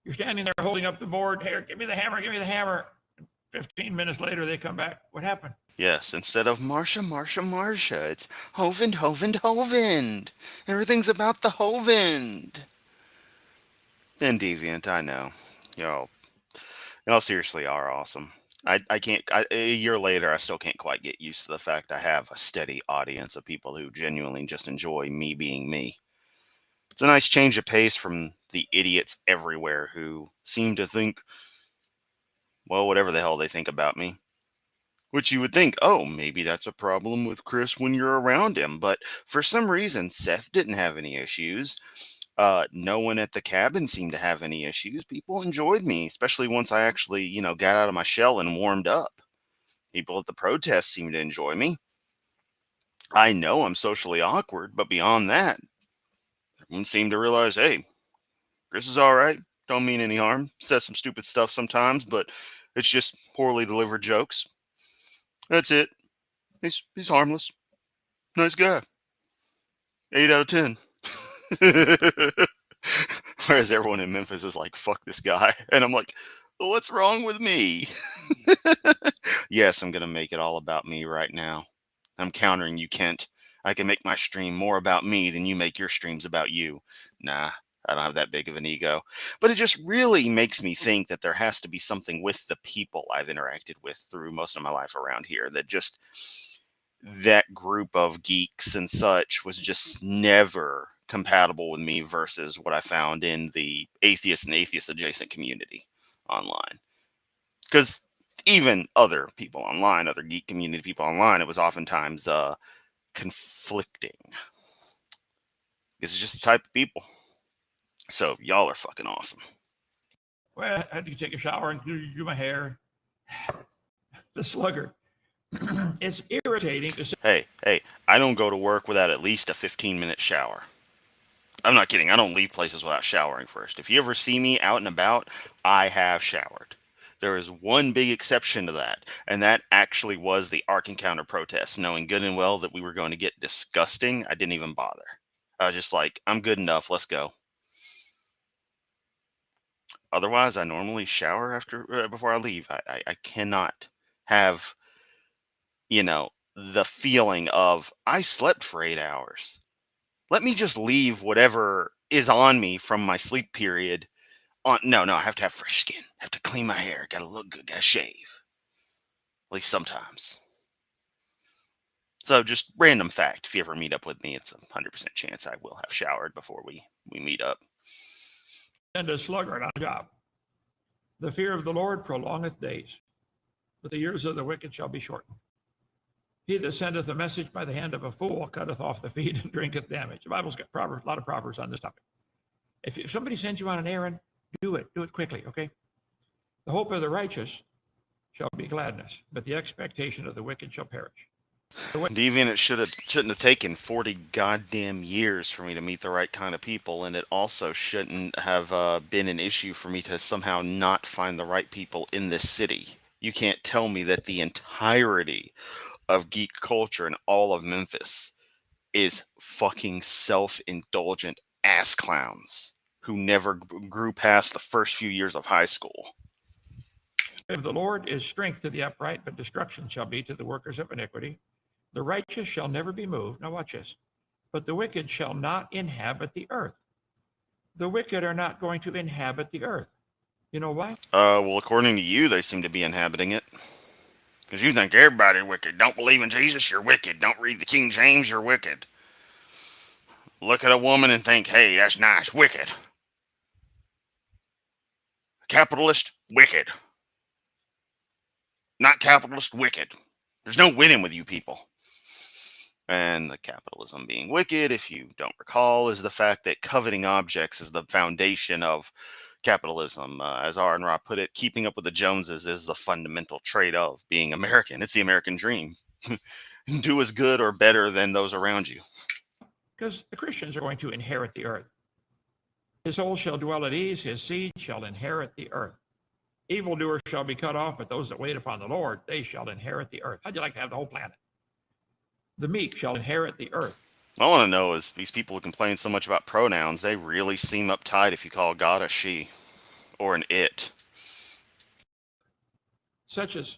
You're standing there holding up the board. Here, give me the hammer, give me the hammer. 15 minutes later, they come back. What happened? Yes, instead of Marsha, Marsha, Marsha, it's Hovend, Hovend, Hovend. Everything's about the Hovend. And Deviant, I know. Y'all seriously are awesome. I can't, a year later, I still can't quite get used to the fact I have a steady audience of people who genuinely just enjoy me being me. It's a nice change of pace from the idiots everywhere who seem to think, well, whatever the hell they think about me. Which you would think, oh, maybe that's a problem with Chris when you're around him. But for some reason, Seth didn't have any issues. No one at the cabin seemed to have any issues. People enjoyed me, especially once I actually, got out of my shell and warmed up. People at the protest seemed to enjoy me. I know I'm socially awkward, but beyond that, everyone seemed to realize, hey, Chris is all right. Don't mean any harm. Says some stupid stuff sometimes, but it's just poorly delivered jokes. That's it. He's harmless. Nice guy. 8 out of 10. Whereas everyone in Memphis is like, fuck this guy. And I'm like, well, what's wrong with me? Yes, I'm going to make it all about me right now. I'm countering you, Kent. I can make my stream more about me than you make your streams about you. Nah, I don't have that big of an ego. But it just really makes me think that there has to be something with the people I've interacted with through most of my life around here that just that group of geeks and such was just never compatible with me versus what I found in the atheist and atheist adjacent community online. Because even other people online, other geek community people online, it was oftentimes conflicting. This is just the type of people. So y'all are fucking awesome. Well, I had to take a shower and do my hair. The sluggard. It's irritating to say. Hey, I don't go to work without at least a 15-minute shower. I'm not kidding. I don't leave places without showering first. If you ever see me out and about, I have showered. There is one big exception to that, and that actually was the Ark Encounter protest. Knowing good and well that we were going to get disgusting, I didn't even bother. I was just like, I'm good enough. Let's go. Otherwise, I normally shower before I leave. I cannot have, the feeling of I slept for 8 hours. Let me just leave whatever is on me from my sleep period on. No, I have to have fresh skin. I have to clean my hair. Gotta look good. Gotta shave. At least sometimes. So just random fact. If you ever meet up with me, it's a 100% chance I will have showered before we meet up. Send a sluggard on a job. The fear of the Lord prolongeth days, but the years of the wicked shall be shortened. He that sendeth a message by the hand of a fool cutteth off the feet and drinketh damage. The Bible's got a lot of proverbs on this topic. If somebody sends you on an errand, do it quickly, okay? The hope of the righteous shall be gladness, but the expectation of the wicked shall perish. Deviant, it shouldn't have taken 40 goddamn years for me to meet the right kind of people, and it also shouldn't have been an issue for me to somehow not find the right people in this city. You can't tell me that the entirety of geek culture in all of Memphis is fucking self-indulgent ass clowns who never grew past the first few years of high school. If the Lord is strength to the upright, but destruction shall be to the workers of iniquity. The righteous shall never be moved. Now watch this. But the wicked shall not inhabit the earth. The wicked are not going to inhabit the earth. You know why? Well, according to you, they seem to be inhabiting it. Because you think everybody's wicked. Don't believe in Jesus, you're wicked. Don't read the King James, you're wicked. Look at a woman and think, hey, that's nice. Wicked. Capitalist, wicked. Not capitalist, wicked. There's no winning with you people. And the capitalism being wicked, if you don't recall, is the fact that coveting objects is the foundation of capitalism. As R and Ra put it, keeping up with the Joneses is the fundamental trait of being American. It's the American dream. Do as good or better than those around you. Because the Christians are going to inherit the earth. His soul shall dwell at ease, his seed shall inherit the earth. Evildoers shall be cut off, but those that wait upon the Lord, they shall inherit the earth. How'd you like to have the whole planet? The meek shall inherit the earth. What I want to know is these people who complain so much about pronouns, they really seem uptight if you call God a she or an it. Such as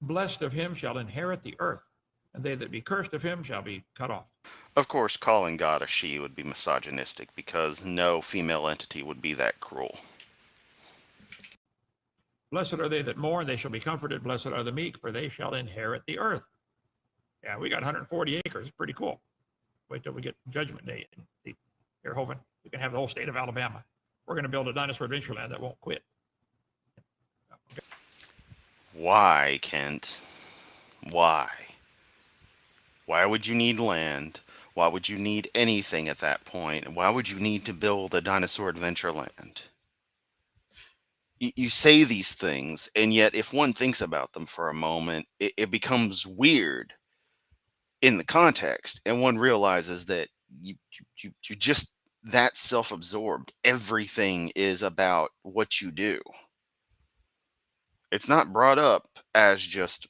blessed of him shall inherit the earth, and they that be cursed of him shall be cut off. Of course, calling God a she would be misogynistic because no female entity would be that cruel. Blessed are they that mourn, they shall be comforted. Blessed are the meek, for they shall inherit the earth. Yeah, we got 140 acres. Pretty cool. Wait till we get Judgment Day. See, here, Hovind, you can have the whole state of Alabama. We're going to build a dinosaur adventure land that won't quit. Okay. Why, Kent? Why? Why would you need land? Why would you need anything at that point? And why would you need to build a dinosaur adventure land? You say these things, and yet if one thinks about them for a moment, it becomes weird in the context, and one realizes that you just that self-absorbed. Everything is about what you do. It's not brought up as just,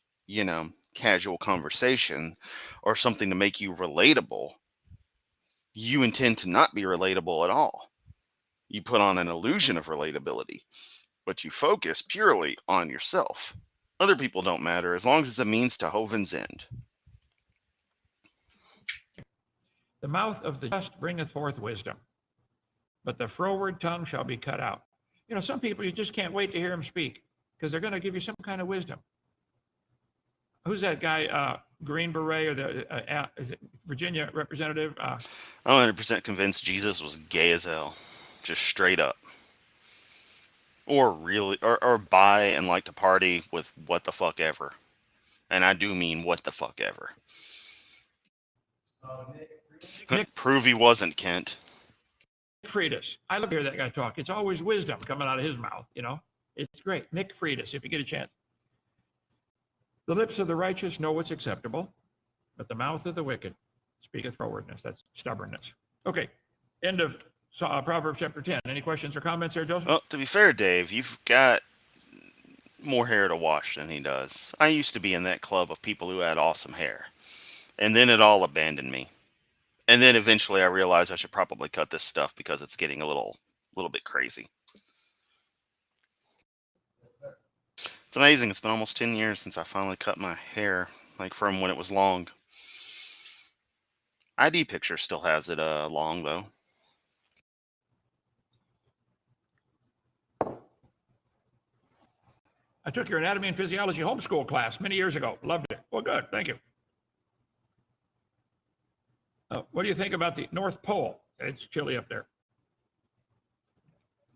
casual conversation or something to make you relatable. You intend to not be relatable at all. You put on an illusion of relatability, but you focus purely on yourself. Other people don't matter as long as it's a means to Hovind's end. The mouth of the just bringeth forth wisdom, but the froward tongue shall be cut out. Some people, you just can't wait to hear them speak because they're going to give you some kind of wisdom. Who's that guy, Green Beret, or the is it Virginia representative? I'm 100% convinced Jesus was gay as hell, just straight up. Or really, or bi and like to party with what the fuck ever. And I do mean what the fuck ever. Nick, prove he wasn't, Kent. Freitas. I love to hear that guy talk. It's always wisdom coming out of his mouth, It's great. Nick Freitas, if you get a chance. The lips of the righteous know what's acceptable, but the mouth of the wicked speaketh frowardness. That's stubbornness. Okay, end of Proverbs chapter 10. Any questions or comments there, Joseph? Well, to be fair, Dave, you've got more hair to wash than he does. I used to be in that club of people who had awesome hair. And then it all abandoned me. And then eventually I realized I should probably cut this stuff because it's getting a little bit crazy. It's amazing. It's been almost 10 years since I finally cut my hair, like from when it was long. ID picture still has it long, though. I took your anatomy and physiology homeschool class many years ago. Loved it. Well, good. Thank you. What do you think about the North Pole? It's chilly up there.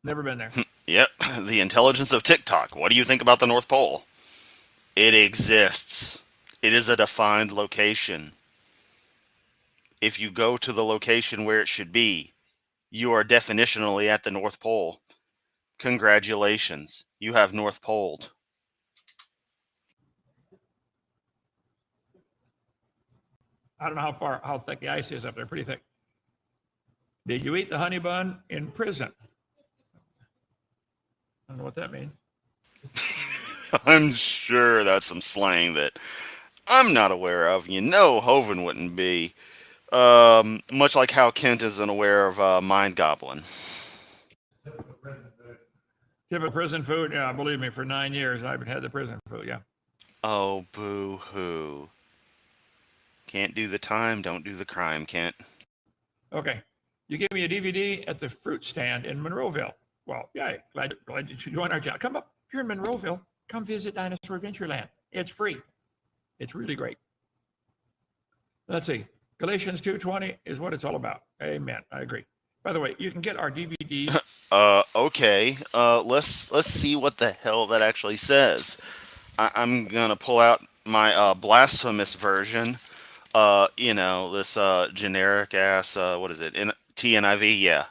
Never been there. Yep. The intelligence of TikTok. What do you think about the North Pole? It exists. It is a defined location. If you go to the location where it should be, you are definitionally at the North Pole. Congratulations. You have North Poled. I don't know how thick the ice is up there. Pretty thick. Did you eat the honey bun in prison? I don't know what that means. I'm sure that's some slang that I'm not aware of. Hovind wouldn't be. Much like how Kent isn't aware of Mind Goblin. Typical prison food? Yeah, believe me, for 9 years I haven't had the prison food, yeah. Oh, boo-hoo. Can't do the time, don't do the crime, Kent. Okay. You gave me a DVD at the fruit stand in Monroeville. Well, yeah, glad you joined our channel. Come up. If you're in Monroeville, come visit Dinosaur Adventureland. It's free. It's really great. Let's see. Galatians 2:20 is what it's all about. Amen. I agree. By the way, you can get our DVD. Okay. Let's see what the hell that actually says. I'm gonna pull out my blasphemous version. This generic ass. What is it? In TNIV? Yeah,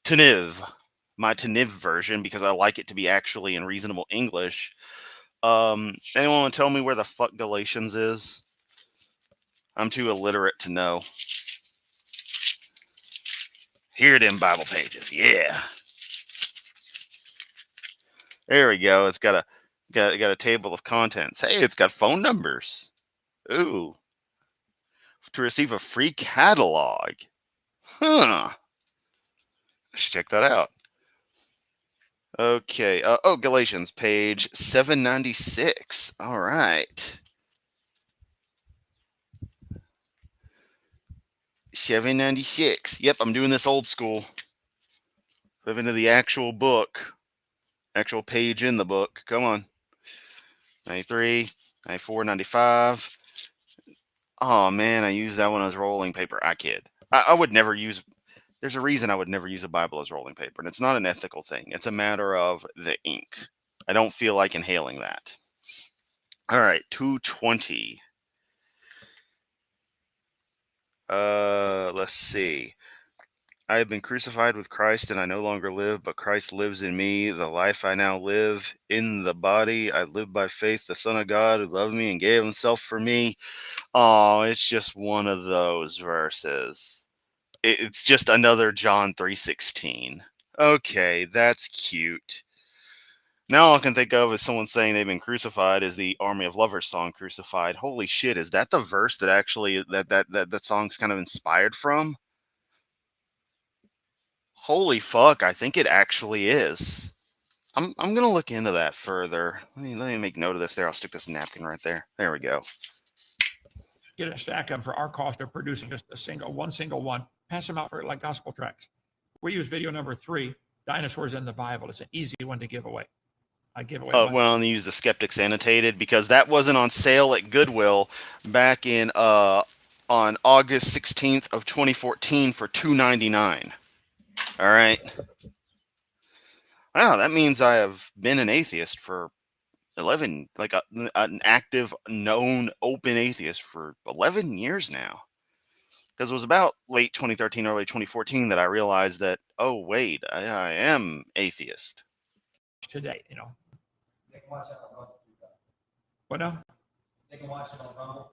TNIV. My TNIV version because I like it to be actually in reasonable English. Anyone want to tell me where the fuck Galatians is? I'm too illiterate to know. Here it in Bible pages. Yeah. There we go. It's got a table of contents. Hey, it's got phone numbers. Ooh. To receive a free catalog. Huh. Let's check that out. Okay. Galatians, page 796. All right. 796. Yep, I'm doing this old school. Flip into the actual book. Actual page in the book. Come on. 93, 94, 95. Oh, man, I used that one as rolling paper. I kid. I would never use... There's a reason I would never use a Bible as rolling paper, and it's not an ethical thing. It's a matter of the ink. I don't feel like inhaling that. All right, 220. Let's see. I have been crucified with Christ, and I no longer live, but Christ lives in me. The life I now live in the body, I live by faith, the Son of God who loved me and gave himself for me. Oh, it's just one of those verses. It's just another John 3:16. Okay, that's cute. Now all I can think of is someone saying they've been crucified is the Army of Lovers song Crucified. Holy shit, is that the verse that actually that song's kind of inspired from? Holy fuck, I think it actually is. I'm gonna look into that further. Let me make note of this there. I'll stick this napkin right there. There we go. Get a stack of them for our cost of producing just one single one. Pass them out for like gospel tracks. We use video number 3, Dinosaurs in the Bible. It's an easy one to give away. I give away. Well, and use the Skeptics Annotated because that wasn't on sale at Goodwill back in on August 16th of 2014 for $2.99. All right. Wow, that means I have been an atheist for 11, like an active, known, open atheist for 11 years now. Because it was about late 2013, early 2014 that I realized that, oh, wait, I am atheist. Today, They can watch it on Rumble. What now? They can watch it on Rumble.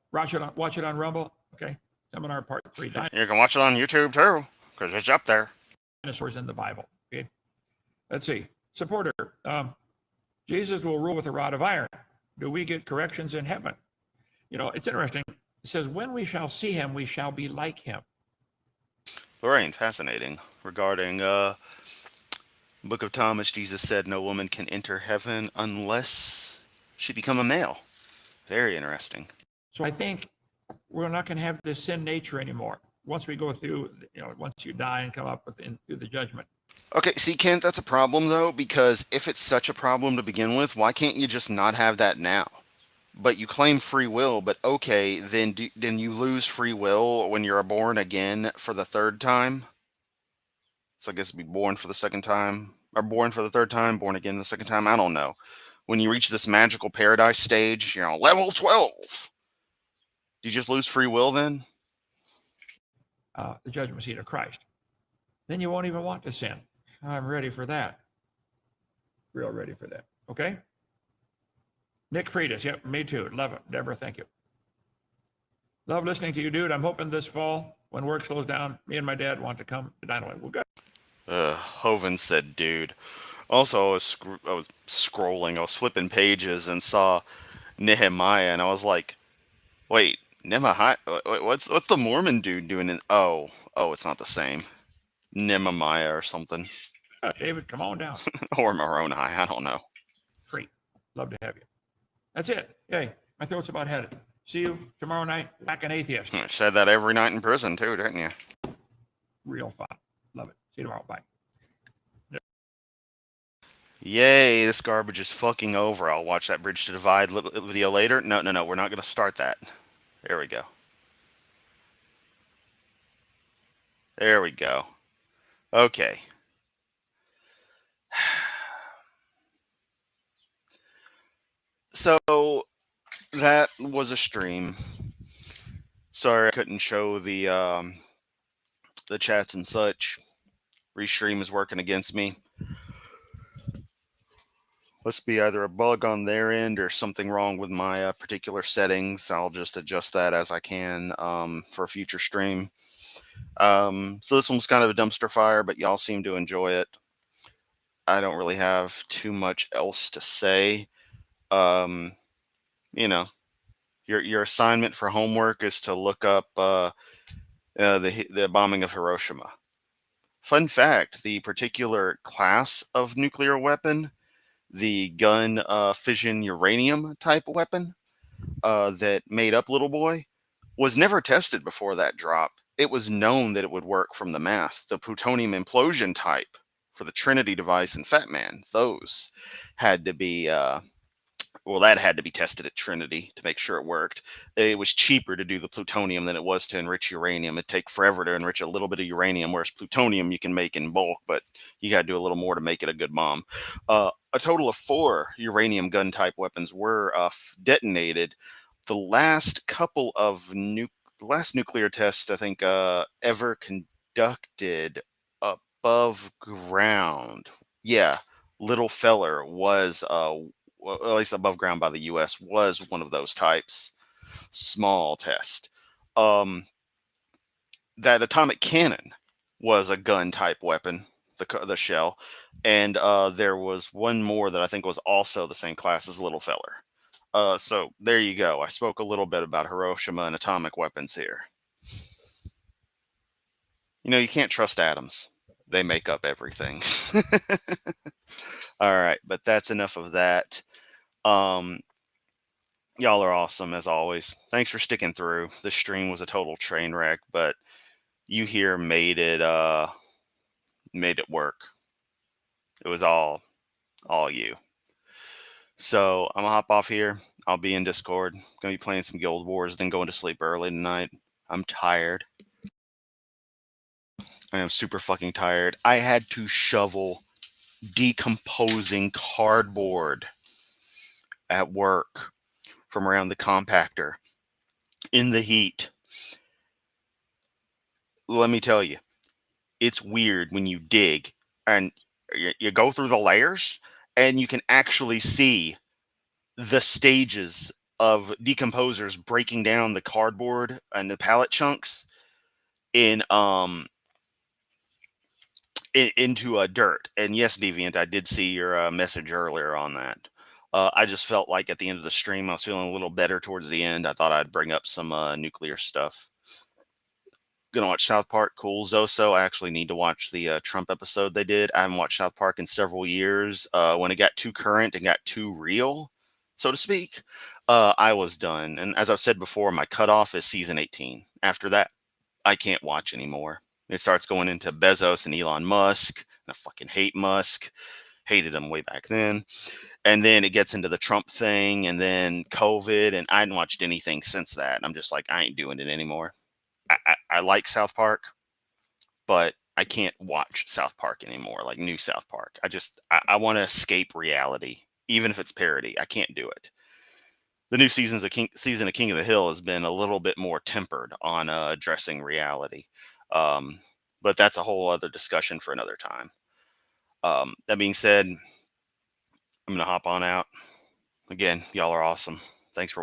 Watch it on Rumble. Okay. Seminar part 3. You can watch it on YouTube too, because it's up there. Dinosaurs in the Bible. Okay. Let's see. Supporter. Jesus will rule with a rod of iron. Do we get corrections in heaven? It's interesting. It says, when we shall see him, we shall be like him. Lorraine, fascinating. Regarding Book of Thomas, Jesus said no woman can enter heaven unless she become a male. Very interesting. So I think we're not going to have this sin nature anymore. Once we go through, once you die and come up through the judgment. Okay, see, Kent, that's a problem, though, because if it's such a problem to begin with, why can't you just not have that now? But you claim free will, but okay, then you lose free will when you're born again for the third time? So I guess be born for the second time, or born for the third time, born again the second time, I don't know. When you reach this magical paradise stage, level 12, do you just lose free will then? The judgment seat of Christ. Then you won't even want to sin. I'm ready for that. Real ready for that. Okay? Nick Freitas. Yep, me too. Love it. Deborah, thank you. Love listening to you, dude. I'm hoping this fall, when work slows down, me and my dad want to come to Dynamite. Well, good. Hovind said, dude. Also, I was scrolling. I was flipping pages and saw Nehemiah, and I was like, wait, Nehemiah? What's the Mormon dude doing? Oh, it's not the same. Nehemiah or something. David, come on down. Or Moroni, I don't know. Free. Love to have you. That's it. Hey, my throat's about headed. See you tomorrow night, Back an Atheist. You said that every night in prison, too, didn't you? Real fun. Love it. See you tomorrow. Bye. Yay, this garbage is fucking over. I'll watch that Bridge to Divide video later. No, we're not going to start that. There we go. There we go. Okay. So that was a stream. Sorry I couldn't show the chats and such. Restream is working against me. Must be either a bug on their end or something wrong with my particular settings. I'll just adjust that as I can for a future stream. So this one's kind of a dumpster fire, but y'all seem to enjoy it. I don't really have too much else to say. You know, your assignment for homework is to look up the bombing of Hiroshima. Fun fact: the particular class of nuclear weapon, the gun fission uranium type weapon that made up Little Boy, was never tested before that drop. It was known that it would work from the math. The plutonium implosion type for the Trinity device and Fat Man, those had to be that had to be tested at Trinity to make sure it worked. It was cheaper to do the plutonium than it was to enrich uranium. It'd take forever to enrich a little bit of uranium, whereas plutonium you can make in bulk, but you got to do a little more to make it a good bomb. A total of 4 uranium gun type weapons were detonated. The last couple of last nuclear tests, I think, ever conducted above ground. Yeah, Little Feller was well, at least above ground by the U.S., was one of those types. Small test. That atomic cannon was a gun type weapon, the shell, and there was one more that I think was also the same class as Little Feller. So there you go. I spoke a little bit about Hiroshima and atomic weapons here. You can't trust atoms. They make up everything. All right, but that's enough of that. Y'all are awesome as always. Thanks for sticking through. The stream was a total train wreck, but you here made it work. It was all you. So I'm gonna hop off here. I'll be in Discord. Gonna be playing some Guild Wars, then going to sleep early tonight. I'm tired. I am super fucking tired. I had to shovel decomposing cardboard at work from around the compactor in the heat. Let me tell you, it's weird when you dig and you go through the layers and you can actually see the stages of decomposers breaking down the cardboard and the pallet chunks into dirt. And yes, Deviant, I did see your message earlier on that. I just felt like at the end of the stream, I was feeling a little better towards the end. I thought I'd bring up some nuclear stuff. Gonna watch South Park. Cool. Zoso, I actually need to watch the Trump episode they did. I haven't watched South Park in several years. When it got too current and got too real, so to speak, I was done. And as I've said before, my cutoff is season 18. After that, I can't watch anymore. It starts going into Bezos and Elon Musk. And I fucking hate Musk. Hated him way back then. And then it gets into the Trump thing and then COVID. And I hadn't watched anything since that. And I'm just like, I ain't doing it anymore. I like South Park, but I can't watch South Park anymore, like new South Park. I want to escape reality, even if it's parody. I can't do it. The new season of King of the Hill has been a little bit more tempered on addressing reality. But that's a whole other discussion for another time. That being said, I'm going to hop on out. Again, y'all are awesome. Thanks for